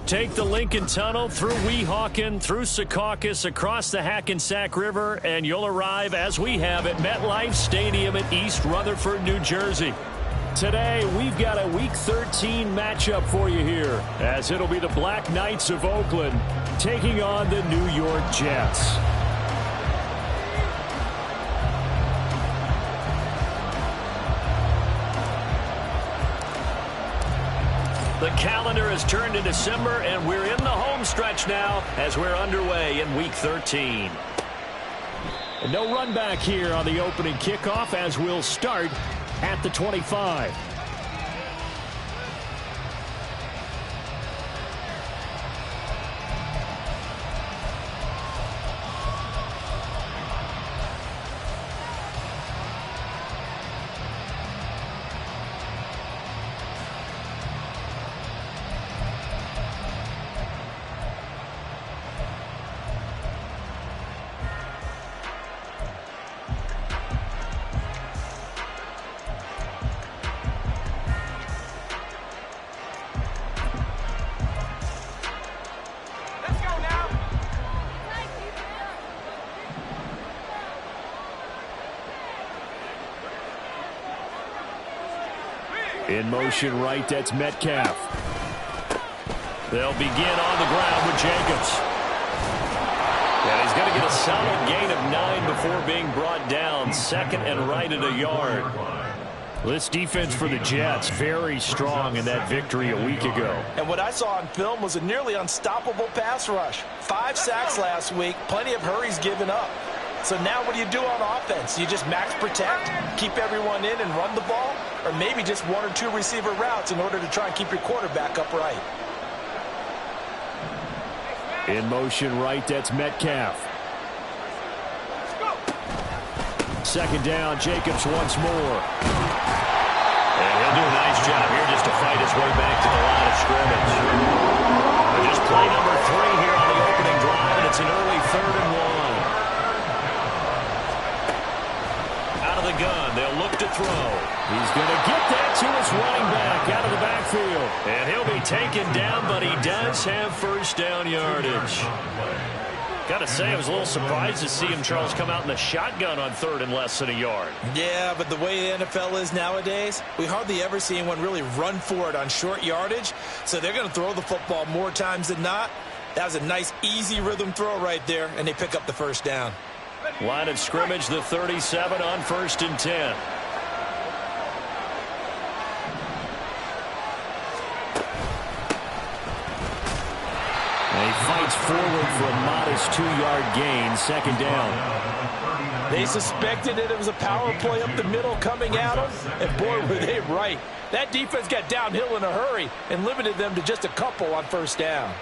Take the Lincoln Tunnel through Weehawken, through Secaucus, across the Hackensack River, and you'll arrive, as we have, at MetLife Stadium in East Rutherford, New Jersey. Today, we've got a Week 13 matchup for you here, as it'll be the Black Knights of Oakland taking on the New York Jets. The calendar has turned to December, and we're in the home stretch now as we're underway in Week 13. And no run back here on the opening kickoff as we'll start at the 25. In motion right, that's Metcalf. They'll begin on the ground with Jacobs. And he's going to get a solid gain of 9 before being brought down. Second and right at a yard. This defense for the Jets, very strong in that victory a week ago. And what I saw on film was a nearly unstoppable pass rush. 5 sacks last week, plenty of hurries given up. So now what do you do on offense? You just max protect, keep everyone in and run the ball? Or maybe just 1 or 2 receiver routes in order to try and keep your quarterback upright. In motion right, that's Metcalf. Second down, Jacobs once more. And he'll do a nice job here just to fight his way back to the line of scrimmage. Just play number 3 here on the opening drive, and it's an early 3rd and 1. Out of the gun, they'll look to throw. He's going to get that to his running back out of the backfield. And he'll be taken down, but he does have first down yardage. Got to say, I was a little surprised to see him, Charles, come out in the shotgun on 3rd and less than a yard. Yeah, but the way the NFL is nowadays, we hardly ever see anyone really run for it on short yardage. So they're going to throw the football more times than not. That was a nice, easy rhythm throw right there, and they pick up the first down. Line of scrimmage, the 37 on 1st and 10. And he fights forward for a modest 2-yard gain, 2nd down. They suspected it was a power play up the middle coming at them, and boy, were they right. That defense got downhill in a hurry and limited them to just a couple on first down.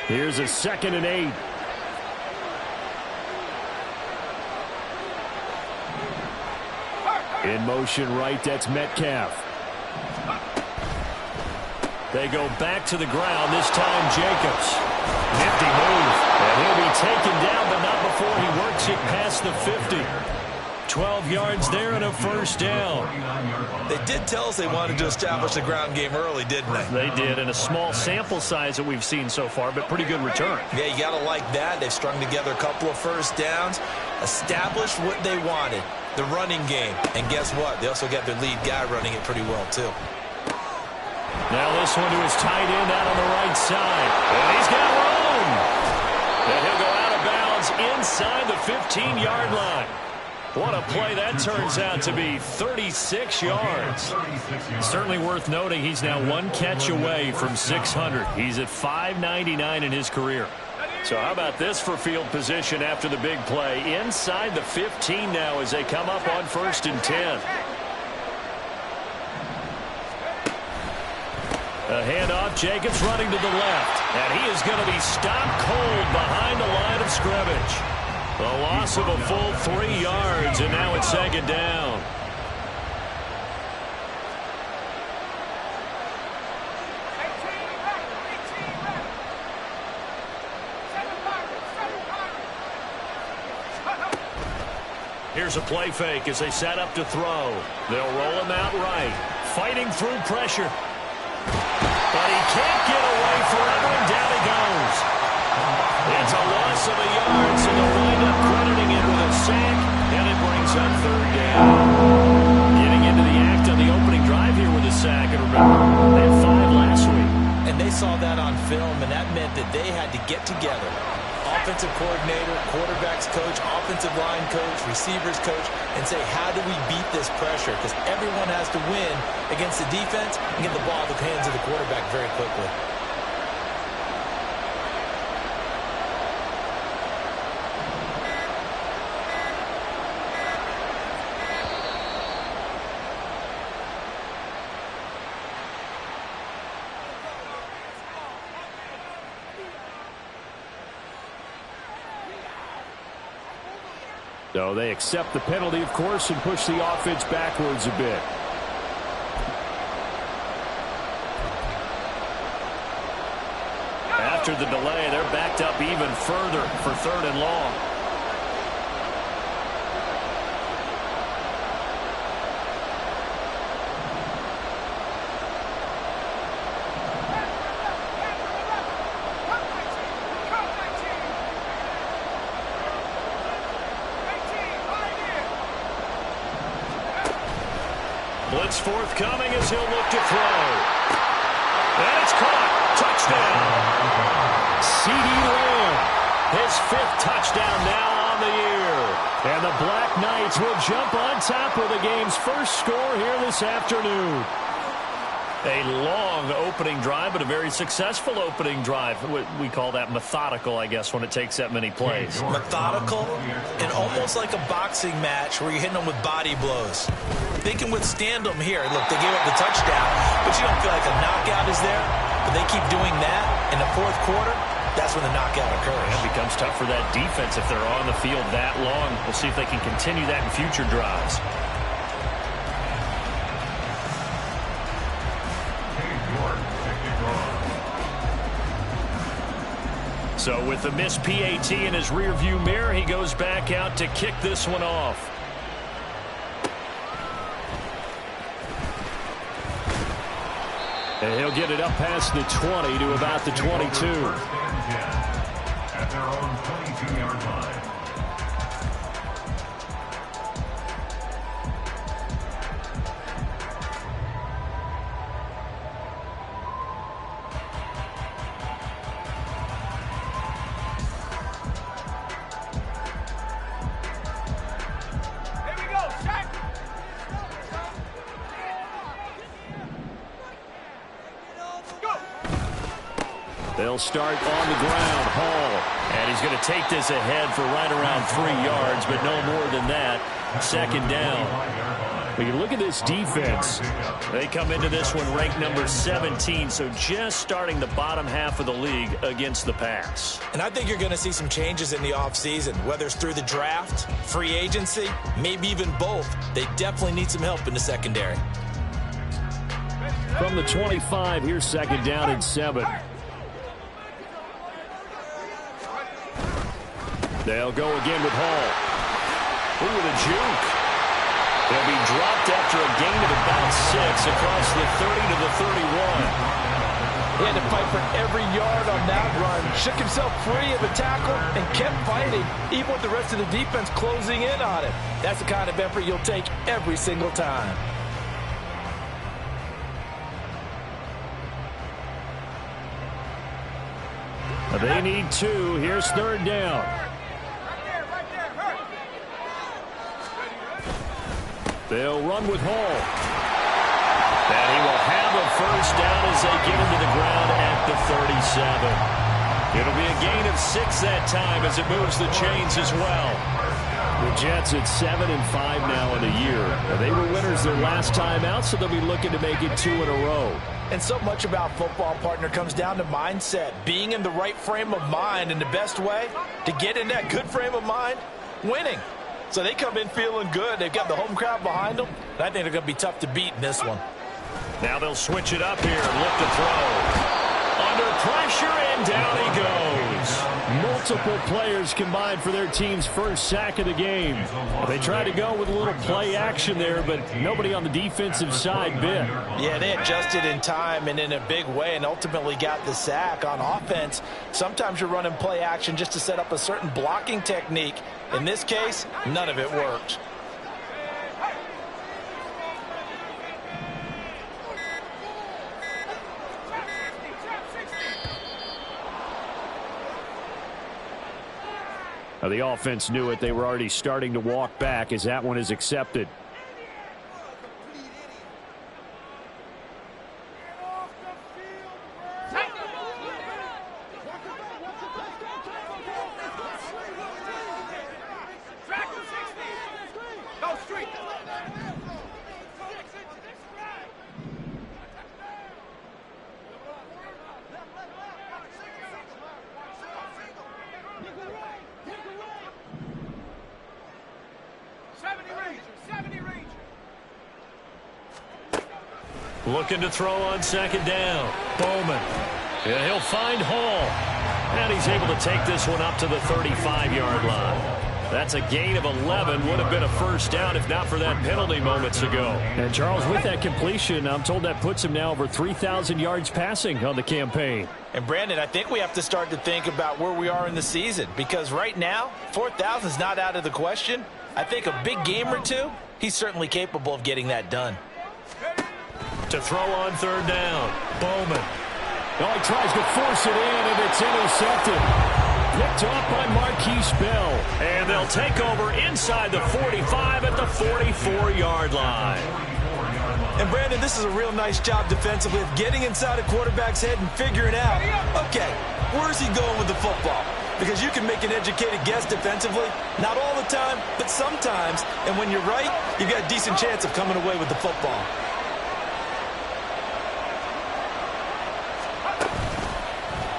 Here's a 2nd and 8. In motion right, that's Metcalf. They go back to the ground, this time Jacobs. Nifty move. And he'll be taken down, but not before he works it past the 50. 12 yards there and a first down. They did tell us they wanted to establish the ground game early, didn't they? They did, and a small sample size that we've seen so far, but pretty good return. Yeah, you got to like that. They've strung together a couple of first downs, established what they wanted, the running game. And guess what? They also got their lead guy running it pretty well, too. Now this one to his tight end out on the right side. And he's got room. And he'll go out of bounds inside the 15-yard line. What a play that turns out to be, 36 yards. Certainly worth noting he's now 1 catch away from 600. He's at 599 in his career. So how about this for field position after the big play? Inside the 15 now as they come up on 1st and 10. A handoff, Jacobs running to the left. And he is going to be stopped cold behind the line of scrimmage. The loss of a full 3 yards, and now it's 2nd down. Here's a play fake as they set up to throw. They'll roll him out right. Fighting through pressure. But he can't get away forever, and down he goes. It's a loss of a yard, so they'll wind up crediting it with a sack, and it brings up third down. Getting into the act on the opening drive here with a sack, and remember, they had 5 last week. And they saw that on film, and that meant that they had to get together. Offensive coordinator, quarterbacks coach, offensive line coach, receivers coach, and say, how do we beat this pressure? Because everyone has to win against the defense and get the ball in the hands of the quarterback very quickly. So they accept the penalty, of course, and push the offense backwards a bit. After the delay, they're backed up even further for 3rd and long. Blitz forthcoming as he'll look to throw. And it's caught. Touchdown. CeeDee Lamb, his 5th touchdown now on the year. And the Black Knights will jump on top with the game's first score here this afternoon. A long opening drive, but a very successful opening drive. We call that methodical, I guess, when it takes that many plays. Methodical and almost like a boxing match where you're hitting them with body blows. They can withstand them here. Look, they gave up the touchdown, but you don't feel like a knockout is there. But they keep doing that in the 4th quarter. That's when the knockout occurs. It becomes tough for that defense if they're on the field that long. We'll see if they can continue that in future drives. So with the missed PAT in his rearview mirror, he goes back out to kick this one off. And he'll get it up past the 20 to about the 22. At their own 22-yard line. They'll start on the ground. Hall. And he's going to take this ahead for right around 3 yards, but no more than that. 2nd down. When you look at this defense, they come into this one ranked number 17, so just starting the bottom half of the league against the pass. And I think you're going to see some changes in the offseason, whether it's through the draft, free agency, maybe even both. They definitely need some help in the secondary. From the 25, here's 2nd down and 7. They'll go again with Hall. Ooh, with a juke. They'll be dropped after a gain of about 6 across the 30 to the 31. He had to fight for every yard on that run. Shook himself free of the tackle and kept fighting, even with the rest of the defense closing in on him. That's the kind of effort you'll take every single time. They need 2. Here's 3rd down. They'll run with Hall. And he will have a 1st down as they get into the ground at the 37. It'll be a gain of 6 that time as it moves the chains as well. The Jets at 7-5 now in a year. They were winners their last time out, so they'll be looking to make it 2 in a row. And so much about football, partner, comes down to mindset. Being in the right frame of mind, and the best way to get in that good frame of mind, winning. So they come in feeling good. They've got the home crowd behind them. And I think they're going to be tough to beat in this one. Now they'll switch it up here and look to throw. Under pressure, and down he goes. Multiple players combined for their team's first sack of the game. They tried to go with a little play action there, but nobody on the defensive side bit. Yeah, they adjusted in time and in a big way and ultimately got the sack. On offense, sometimes you're running play action just to set up a certain blocking technique. In this case, none of it worked. Now, the offense knew it. They were already starting to walk back as that one is accepted. Looking to throw on second down. Bowman. And he'll find Hall. And he's able to take this one up to the 35-yard line. That's a gain of 11. Would have been a first down if not for that penalty moments ago. And Charles, with that completion, I'm told that puts him now over 3,000 yards passing on the campaign. And Brandon, I think we have to start to think about where we are in the season, because right now 4,000 is not out of the question. I think a big game or two, he's certainly capable of getting that done. To throw on third down. Bowman. Oh, he tries to force it in, and it's intercepted. Picked off by Marquise Bell. And they'll take over inside the 45 at the 44-yard line. And Brandon, this is a real nice job defensively of getting inside a quarterback's head and figuring out, okay, where's he going with the football? Because you can make an educated guess defensively, not all the time, but sometimes. And when you're right, you've got a decent chance of coming away with the football.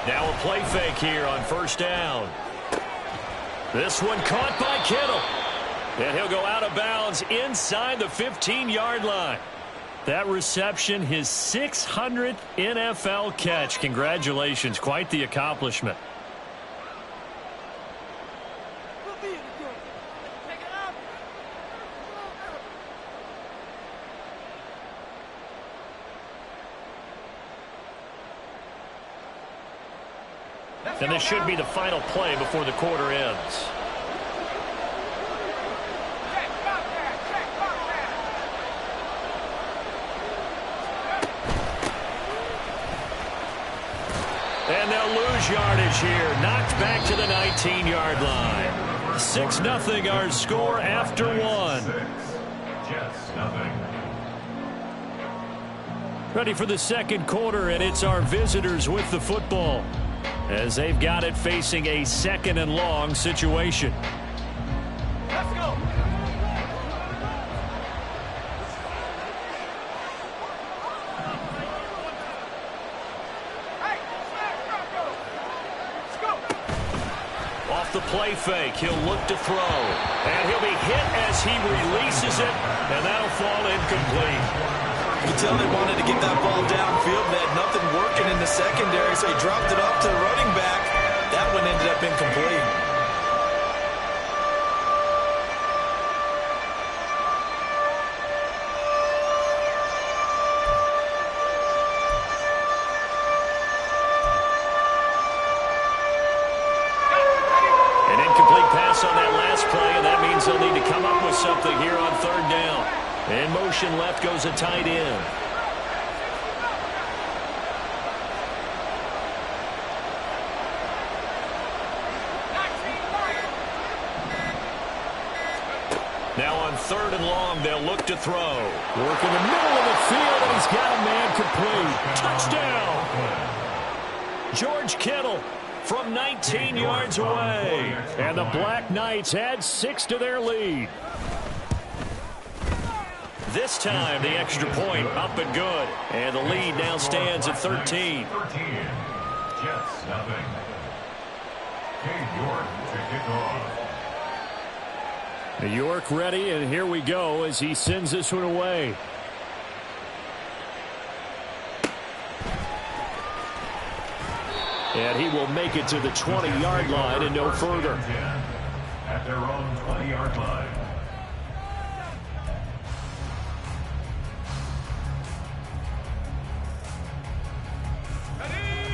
Now a play fake here on first down. This one caught by Kittle. And he'll go out of bounds inside the 15-yard line. That reception, his 600th NFL catch. Congratulations. Quite the accomplishment. And this should be the final play before the quarter ends. And they'll lose yardage here. Knocked back to the 19-yard line. 6-0 our score after one. Jets, nothing. Ready for the second quarter, and it's our visitors with the football, as they've got it facing a second and long situation. Let's go. Off the play fake, he'll look to throw. And he'll be hit as he releases it, and that'll fall incomplete. You can tell they wanted to get that ball downfield. They had nothing working in the secondary, so he dropped it off to the running back. That one ended up incomplete. An incomplete pass on that last play, and that means they'll need to come up with something here on third down. In motion left goes a tight end. Now on third and long, they'll look to throw. Work in the middle of the field, and he's got a man complete. Touchdown! George Kittle from 19 yards away. And the Black Knights add 6 to their lead. This time, the extra point up and good. And the lead now stands at 13. 13. Jets, nothing. Cade York to kick off. York ready, and here we go as he sends this one away. And he will make it to the 20-yard line and no further. At their own 20-yard line.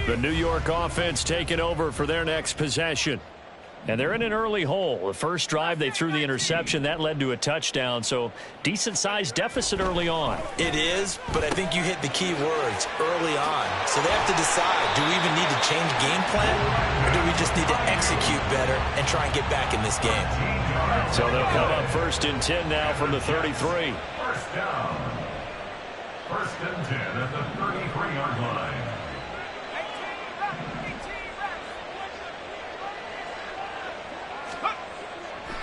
The New York offense taking over for their next possession. And they're in an early hole. The first drive, they threw the interception. That led to a touchdown, so decent-sized deficit early on. It is, but I think you hit the key words, early on. So they have to decide, do we even need to change game plan, or do we just need to execute better and try and get back in this game? So they'll come up 1st and 10 now from the 33. First down. 1st and 10 at the 33-yard line.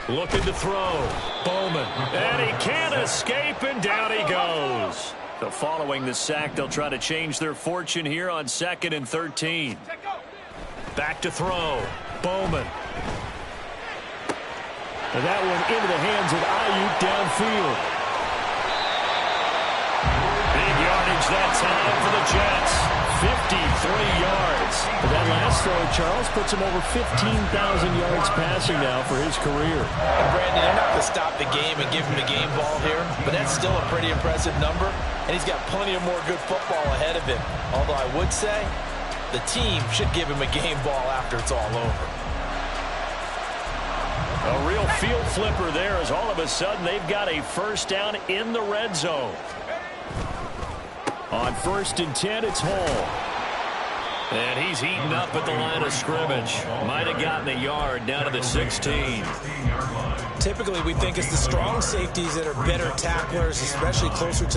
Looking to throw. Bowman. And he can't escape, and down he goes. So following the sack, they'll try to change their fortune here on 2nd and 13. Back to throw. Bowman. And that one into the hands of Ayuk downfield. Big yardage that time for the Jets. 53 yards. But that last throw, Charles, puts him over 15,000 yards passing now for his career. And Brandon, they're not going to stop the game and give him the game ball here, but that's still a pretty impressive number, and he's got plenty of more good football ahead of him. Although I would say the team should give him a game ball after it's all over. A real field flipper there as all of a sudden they've got a first down in the red zone. On 1st and 10, it's Hall. And he's heating up at the line of scrimmage. Might have gotten a yard down to the 16. Typically, we think it's the strong safeties that are better tacklers, especially closer to